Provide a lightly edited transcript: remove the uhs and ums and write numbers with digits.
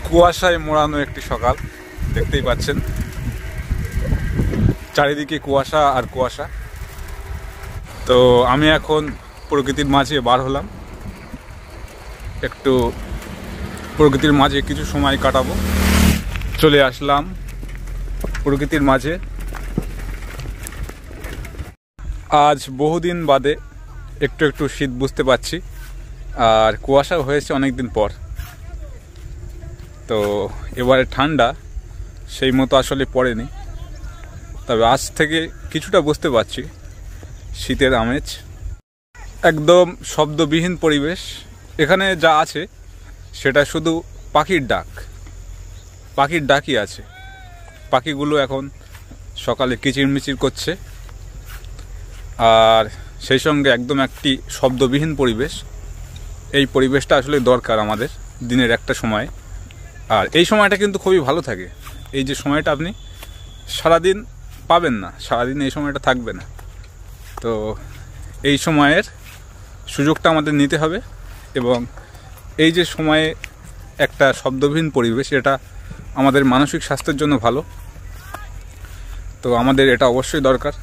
কুয়াশায় মোড়ানো একটি সকাল দেখতেই পাচ্ছেন, চারিদিকে কুয়াশা আর কুয়াশা। তো আমি এখন প্রকৃতির মাঝে বার হলাম, একটু প্রকৃতির মাঝে কিছু সময় কাটাবো। চলে আসলাম প্রকৃতির মাঝে। আজ বহুদিন বাদে একটু একটু শীত বুঝতে পারছি, আর কুয়াশা হয়েছে অনেক দিন পর। তো এবারে ঠান্ডা সেই মতো আসলে পড়েনি, তবে আজ থেকে কিছুটা বুঝতে পারছি শীতের আমেজ। একদম শব্দবিহীন পরিবেশ। এখানে যা আছে সেটা শুধু পাখির ডাকই আছে। পাখিগুলো এখন সকালে কিচিরমিচির করছে, আর সেই সঙ্গে একদম একটি শব্দবিহীন পরিবেশ। এই পরিবেশটা আসলে দরকার আমাদের দিনের একটা সময়, আর এই সময়টা কিন্তু খুবই ভালো থাকে। এই যে সময়টা আপনি সারাদিন পাবেন না, সারাদিন এই সময়টা থাকবে না। তো এই সময়ের সুযোগটা আমাদের নিতে হবে, এবং এই যে সময়ে একটা শব্দবিহীন পরিবেশ, এটা আমাদের মানসিক স্বাস্থ্যের জন্য ভালো। তো আমাদের এটা অবশ্যই দরকার।